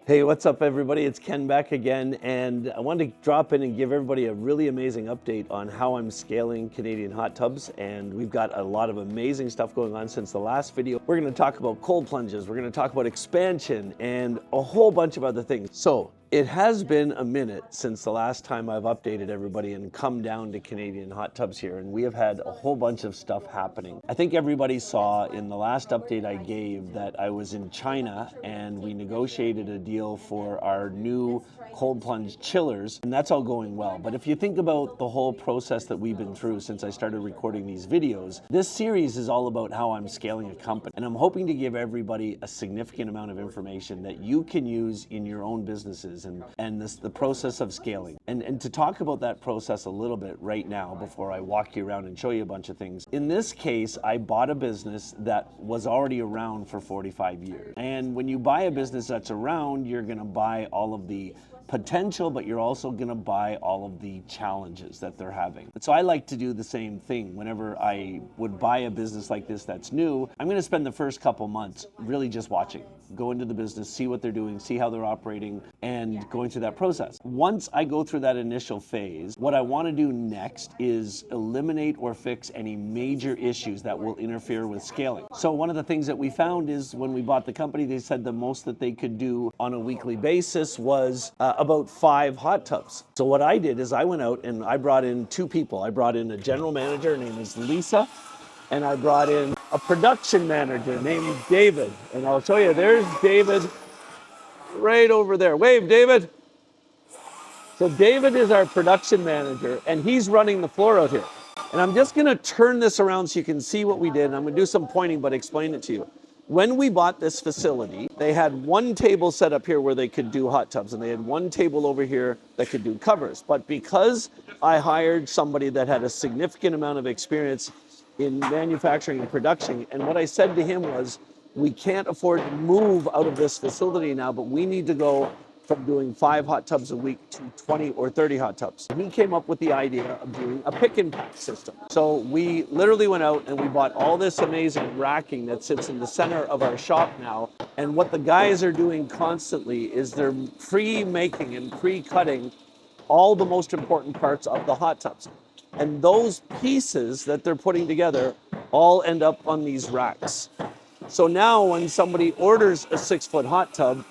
Hey, what's up everybody? It's Ken back again, and I wanted to drop in and give everybody a really amazing update on how I'm scaling Canadian hot tubs, and we've got a lot of amazing stuff going on since the last video. We're going to talk about cold plunges, we're going to talk about expansion, and a whole bunch of other things. So it has been a minute since the last time I've updated everybody and come down to Canadian hot tubs here, and we have had a whole bunch of stuff happening. I think everybody saw in the last update I gave that I was in China and we negotiated a deal for our new cold plunge chillers, and that's all going well. But if you think about the whole process that we've been through since I started recording these videos, this series is all about how I'm scaling a company, and I'm hoping to give everybody a significant amount of information that you can use in your own businesses and the process of scaling. And to talk about that process a little bit right now before I walk you around and show you a bunch of things. In this case, I bought a business that was already around for 45 years. And when you buy a business that's around, you're gonna buy all of the potential, but you're also going to buy all of the challenges that they're having. So I like to do the same thing. Whenever I would buy a business like this that's new, I'm going to spend the first couple months really just watching, go into the business, see what they're doing, see how they're operating, and going through that process. Once I go through that initial phase, what I want to do next is eliminate or fix any major issues that will interfere with scaling. So one of the things that we found is when we bought the company, they said the most that they could do on a weekly basis was about 5 hot tubs. So what I did is I went out and I brought in 2 people. I brought in a general manager, her name is Lisa, and I brought in a production manager named David. And I'll show you, there's David right over there. Wave, David. So David is our production manager, and he's running the floor out here. And I'm just gonna turn this around so you can see what we did. And I'm gonna do some pointing, but explain it to you. When we bought this facility, they had one table set up here where they could do hot tubs, and they had one table over here that could do covers. But because I hired somebody that had a significant amount of experience in manufacturing and production, and what I said to him was, we can't afford to move out of this facility now, but we need to go from doing 5 hot tubs a week to 20 or 30 hot tubs. He came up with the idea of doing a pick and pack system. So we literally went out and we bought all this amazing racking that sits in the center of our shop now. And what the guys are doing constantly is they're pre-making and pre-cutting all the most important parts of the hot tubs. And those pieces that they're putting together all end up on these racks. So now when somebody orders a 6-foot hot tub,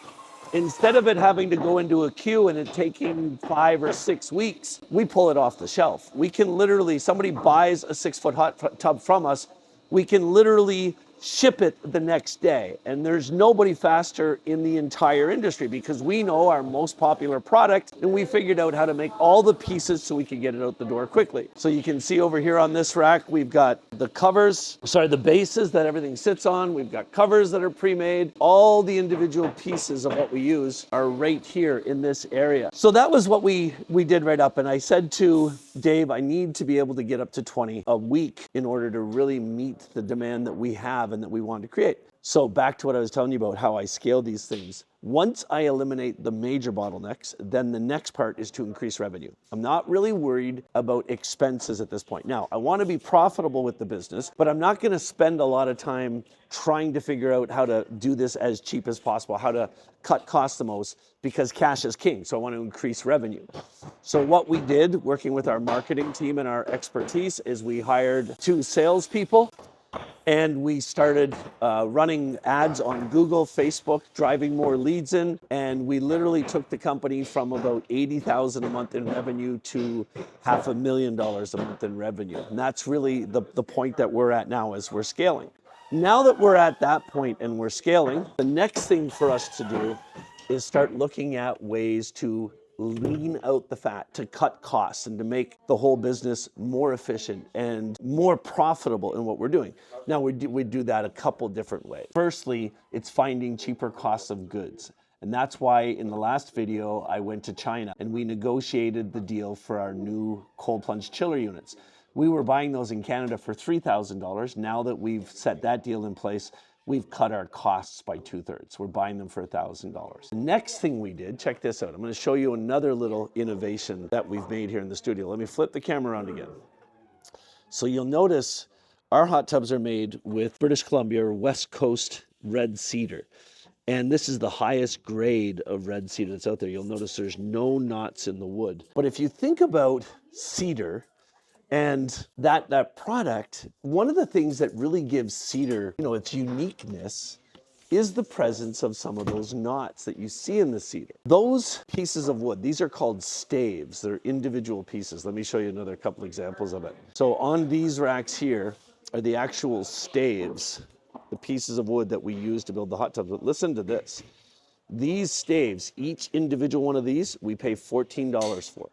instead of it having to go into a queue and it taking 5 or 6 weeks, we pull it off the shelf. We can literally, somebody buys a 6-foot hot tub from us, we can literally ship it the next day. And there's nobody faster in the entire industry because we know our most popular product and we figured out how to make all the pieces so we can get it out the door quickly. So you can see over here on this rack, we've got the covers, the bases that everything sits on. We've got covers that are pre-made. All the individual pieces of what we use are right here in this area. So that was what we did right up. And I said to Dave, I need to be able to get up to 20 a week in order to really meet the demand that we have and that we want to create. So back to what I was telling you about how I scale these things. Once I eliminate the major bottlenecks, then the next part is to increase revenue. I'm not really worried about expenses at this point. Now, I want to be profitable with the business, but I'm not going to spend a lot of time trying to figure out how to do this as cheap as possible, how to cut costs the most, because cash is king. So I want to increase revenue. So what we did, working with our marketing team and our expertise, is we hired 2 salespeople. And we started running ads on Google, Facebook, driving more leads in. And we literally took the company from about $80,000 a month in revenue to $500,000 a month in revenue. And that's really the point that we're at now as we're scaling. Now that we're at that point and we're scaling, the next thing for us to do is start looking at ways to lean out the fat, to cut costs and to make the whole business more efficient and more profitable in what we're doing. Now we do that a couple different ways. Firstly, it's finding cheaper costs of goods. And that's why in the last video, I went to China and we negotiated the deal for our new cold plunge chiller units. We were buying those in Canada for $3,000. Now that we've set that deal in place, we've cut our costs by 2/3. We're buying them for $1,000. The next thing we did, check this out. I'm going to show you another little innovation that we've made here in the studio. Let me flip the camera around again. So you'll notice our hot tubs are made with British Columbia or West Coast red cedar. And this is the highest grade of red cedar that's out there. You'll notice there's no knots in the wood. But if you think about cedar and that product, one of the things that really gives cedar, its uniqueness is the presence of some of those knots that you see in the cedar. Those pieces of wood, these are called staves. They're individual pieces. Let me show you another couple examples of it. So on these racks here are the actual staves, the pieces of wood that we use to build the hot tubs. But listen to this. These staves, each individual one of these, we pay $14 for.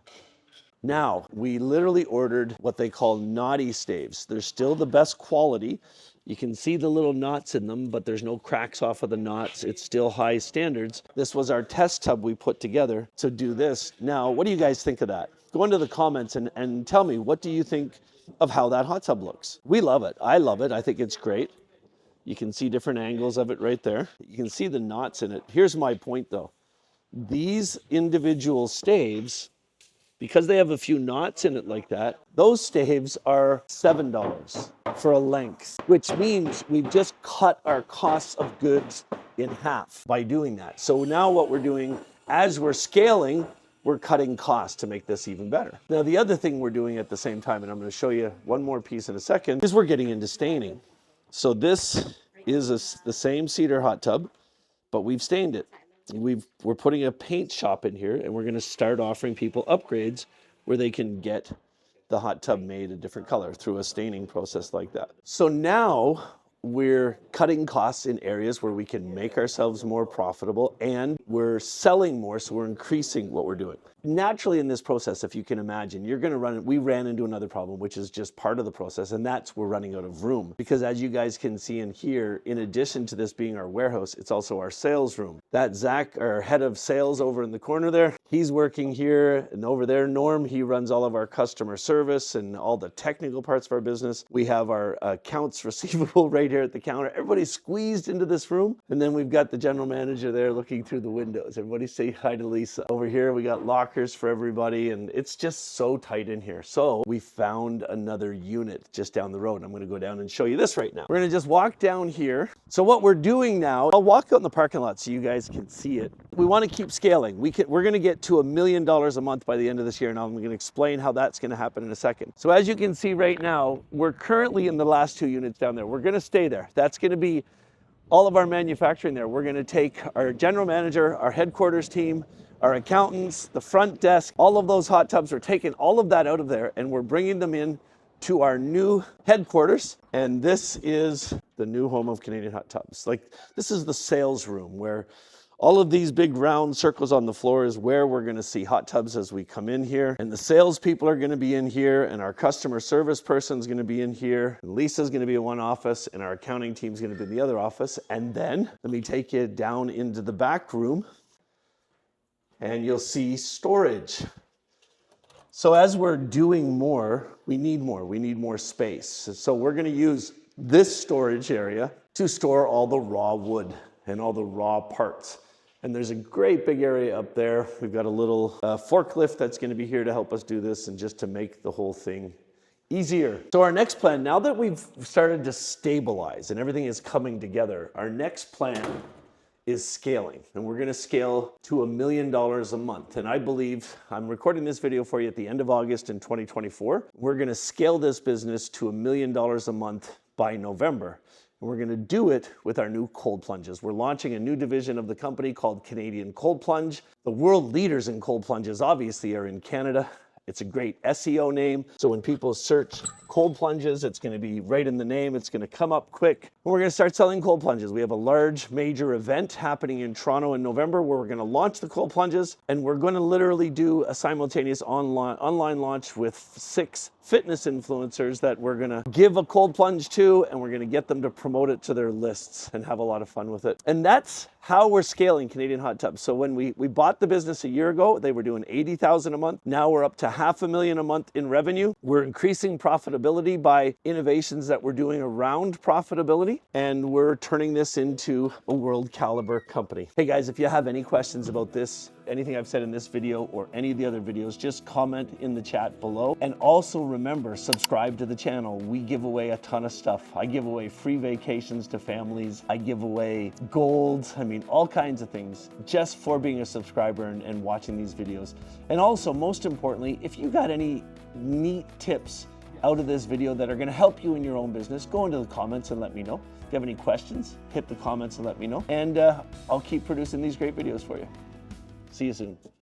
Now, we literally ordered what they call knotty staves. They're still the best quality. You can see the little knots in them, but there's no cracks off of the knots. It's still high standards. This was our test tub we put together to do this. Now, what do you guys think of that? Go into the comments and tell me, what do you think of how that hot tub looks? We love it. I love it. I think it's great. You can see different angles of it right there. You can see the knots in it. Here's my point though. These individual staves, because they have a few knots in it like that, those staves are $7 for a length, which means we've just cut our costs of goods in half by doing that. So now what we're doing, as we're scaling, we're cutting costs to make this even better. Now, the other thing we're doing at the same time, and I'm going to show you one more piece in a second, is we're getting into staining. So this is the same cedar hot tub, but we've stained it. We're putting a paint shop in here, and we're going to start offering people upgrades where they can get the hot tub made a different color through a staining process like that. So now we're cutting costs in areas where we can make ourselves more profitable, and we're selling more, so we're increasing what we're doing. Naturally in this process, if you can imagine, we ran into another problem, which is just part of the process, and that's we're running out of room. Because as you guys can see in here, in addition to this being our warehouse, it's also our sales room. That Zach, our head of sales over in the corner there, he's working here, and over there, Norm, he runs all of our customer service and all the technical parts of our business. We have our accounts receivable right here at the counter. Everybody's squeezed into this room, and then we've got the general manager there looking through the windows. Everybody say hi to Lisa. Over here, we got lockers for everybody, and it's just so tight in here. So we found another unit just down the road. I'm going to go down and show you this right now. We're going to just walk down here. So what we're doing now, I'll walk out in the parking lot so you guys can see it. We want to keep scaling. We're going to get to $1 million a month by the end of this year, and I'm going to explain how that's going to happen in a second. So as you can see right now, we're currently in the last 2 units down there. We're going to stay there. That's going to be all of our manufacturing there. We're going to take our general manager, our headquarters team, our accountants, the front desk, all of those hot tubs. We're taking all of that out of there, and we're bringing them in to our new headquarters. And this is the new home of Canadian Hot Tubs. This is the sales room where all of these big round circles on the floor is where we're going to see hot tubs as we come in here. And the salespeople are going to be in here, and our customer service person is going to be in here. And Lisa's going to be in one office, and our accounting team is going to be in the other office. And then let me take you down into the back room, and you'll see storage. So as we're doing more, we need more space. So we're going to use this storage area to store all the raw wood and all the raw parts. And there's a great big area up there. We've got a little forklift that's going to be here to help us do this and just to make the whole thing easier. So our next plan, now that we've started to stabilize and everything is coming together, our next plan is scaling, and we're going to scale to $1 million a month. And I believe, I'm recording this video for you at the end of August in 2024. We're going to scale this business to $1 million a month by November. And we're going to do it with our new cold plunges. We're launching a new division of the company called Canadian Cold Plunge. The world leaders in cold plunges obviously are in Canada. It's a great SEO name. So when people search cold plunges, it's going to be right in the name. It's going to come up quick. And we're going to start selling cold plunges. We have a large major event happening in Toronto in November where we're going to launch the cold plunges, and we're going to literally do a simultaneous online launch with 6 fitness influencers that we're going to give a cold plunge to, and we're going to get them to promote it to their lists and have a lot of fun with it. And that's how we're scaling Canadian Hot Tubs. So when we bought the business a year ago, they were doing $80,000 a month. Now we're up to $500,000 a month in revenue. We're increasing profitability by innovations that we're doing around profitability, and we're turning this into a world caliber company. Hey guys, if you have any questions about this anything I've said in this video or any of the other videos, just comment in the chat below. And also remember, subscribe to the channel. We give away a ton of stuff. I give away free vacations to families. I give away gold. I mean, all kinds of things just for being a subscriber and watching these videos. And also, most importantly, if you got any neat tips out of this video that are going to help you in your own business, go into the comments and let me know. If you have any questions, hit the comments and let me know. And I'll keep producing these great videos for you. See you soon.